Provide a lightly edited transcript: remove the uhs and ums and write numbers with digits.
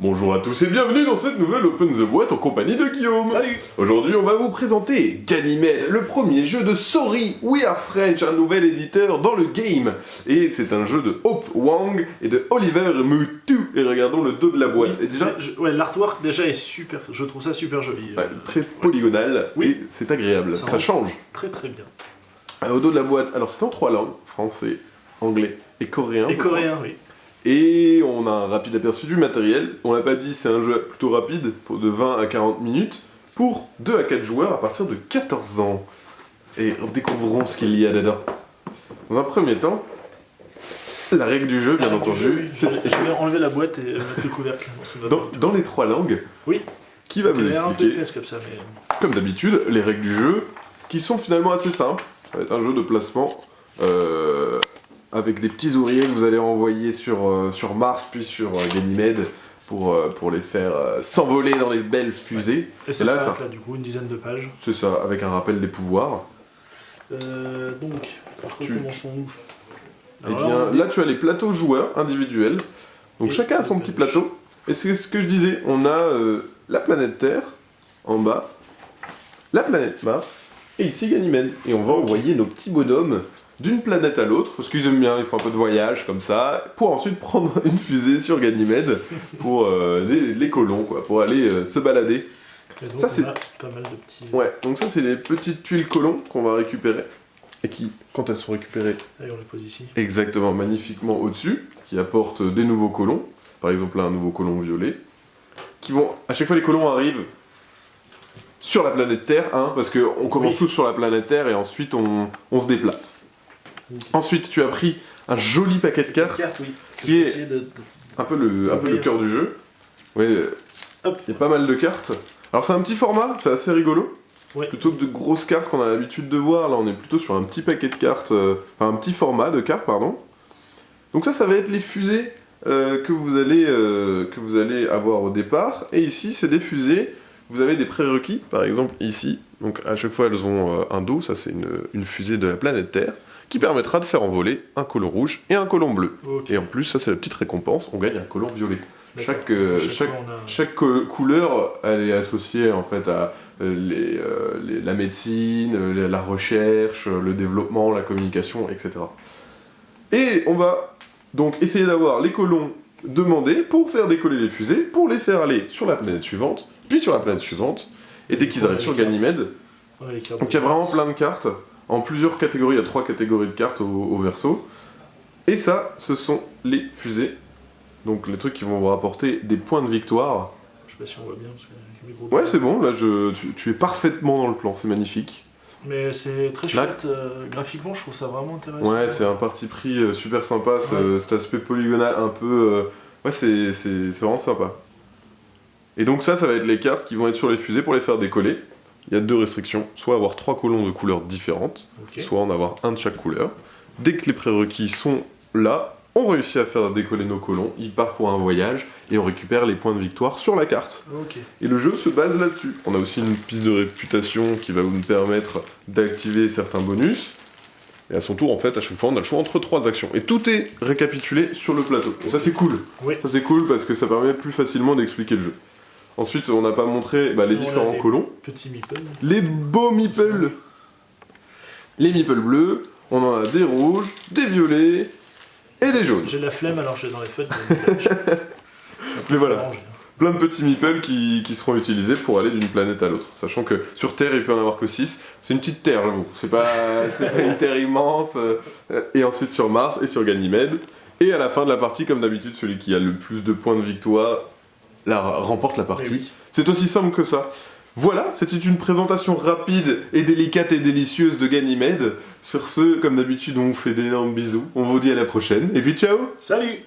Bonjour à tous et bienvenue dans cette nouvelle Open the Boîte en compagnie de Guillaume. Salut. Aujourd'hui on va vous présenter Ganymede, le premier jeu de Sorry We Are French, un nouvel éditeur dans le game. Et c'est un jeu de Hope Wang et de Oliver Moutou. Et regardons le dos de la boîte. Et déjà, l'artwork déjà est super, je trouve ça super joli. ouais, très polygonal, Oui. et c'est agréable, ça change. Très très bien. Au dos de la boîte, alors c'est en 3 langues, français, anglais et coréen. Et coréen, oui. Et on a un rapide aperçu du matériel. On l'a pas dit, c'est un jeu plutôt rapide, pour de 20 à 40 minutes, pour 2 à 4 joueurs à partir de 14 ans. Et découvrons ce qu'il y a dedans. Dans un premier temps, la règle du jeu, bien entendu. Je vais enlever la boîte et mettre le couvercle. Dans les 3 langues, oui. Qui va vous un peu expliquer, épaisse comme ça, mais... comme d'habitude, les règles du jeu, qui sont finalement assez simples. Ça va être un jeu de placement, avec des petits ouvriers que vous allez envoyer sur Mars, puis sur Ganymede, pour les faire s'envoler dans les belles fusées. Et ça s'arrête là, du coup, une dizaine de pages. C'est ça, avec un rappel des pouvoirs. Donc, commençons-nous. Eh bien, là tu as les plateaux joueurs individuels. Donc chacun a son petit plateau. Et c'est ce que je disais, on a la planète Terre, en bas, la planète Mars, et ici Ganymede. Et on va envoyer nos petits bonhommes d'une planète à l'autre, parce qu'ils aiment bien, ils font un peu de voyage comme ça, pour ensuite prendre une fusée sur Ganymede pour les colons, quoi, pour aller se balader. Et donc ça, on a pas mal de petits... Ouais, donc ça c'est les petites tuiles colons qu'on va récupérer, et qui, quand elles sont récupérées... Allez, on les pose ici. Exactement, magnifiquement au-dessus, qui apportent des nouveaux colons, par exemple là un nouveau colon violet, qui vont, à chaque fois les colons arrivent sur la planète Terre, hein, parce qu'on commence tous sur la planète Terre et ensuite on se déplace. Ensuite, tu as pris un joli paquet de cartes, qui est un peu le cœur du jeu. Oui, il y a pas mal de cartes. Alors c'est un petit format, c'est assez rigolo. Ouais. Plutôt que de grosses cartes qu'on a l'habitude de voir, là on est plutôt sur un petit paquet de cartes, enfin un petit format de cartes, pardon. Donc ça va être les fusées que vous allez avoir au départ. Et ici, c'est des fusées, vous avez des prérequis, par exemple ici. Donc à chaque fois, elles ont un dos, ça c'est une fusée de la planète Terre, qui permettra de faire envoler un colon rouge et un colon bleu. Okay. Et en plus, ça c'est la petite récompense, on gagne un colon violet. Chaque couleur, elle est associée en fait à la médecine, la recherche, le développement, la communication, etc. Et on va donc essayer d'avoir les colons demandés pour faire décoller les fusées, pour les faire aller sur la planète suivante, puis sur la planète suivante, et dès qu'ils arrivent sur Ganymede, donc il y a vraiment plein de cartes, en plusieurs catégories, il y a 3 catégories de cartes au verso, et ça, ce sont les fusées, donc les trucs qui vont vous rapporter des points de victoire. Je sais pas si on voit bien, parce que ouais, c'est bon, là tu es parfaitement dans le plan, c'est magnifique. Mais c'est très chouette, graphiquement je trouve ça vraiment intéressant. Ouais, c'est un parti pris super sympa, cet aspect polygonal un peu... ouais, c'est vraiment sympa. Et donc ça va être les cartes qui vont être sur les fusées pour les faire décoller. Il y a 2 restrictions, soit avoir 3 colons de couleurs différentes, soit en avoir un de chaque couleur. Dès que les prérequis sont là, on réussit à faire décoller nos colons, ils partent pour un voyage, et on récupère les points de victoire sur la carte. Et le jeu se base là-dessus. On a aussi une piste de réputation qui va nous permettre d'activer certains bonus. Et à son tour, en fait, à chaque fois, on a le choix entre 3 actions. Et tout est récapitulé sur le plateau. Et ça, c'est cool. Oui. Ça, c'est cool parce que ça permet plus facilement d'expliquer le jeu. Ensuite, on n'a pas montré les différents colons. Petits meeples. Les beaux meeples. Les meeples bleus. On en a des rouges, des violets et des jaunes. J'ai la flemme, alors je les enlève pas. Mais voilà. Plein de petits meeples qui seront utilisés pour aller d'une planète à l'autre. Sachant que sur Terre, il peut en avoir que 6. C'est une petite Terre, j'avoue. C'est pas une Terre immense. Et ensuite sur Mars et sur Ganymede. Et à la fin de la partie, comme d'habitude, celui qui a le plus de points de victoire remporte la partie. Oui. C'est aussi simple que ça. Voilà, c'était une présentation rapide et délicate et délicieuse de Ganymede. Sur ce, comme d'habitude, on vous fait d'énormes bisous. On vous dit à la prochaine. Et puis ciao! Salut!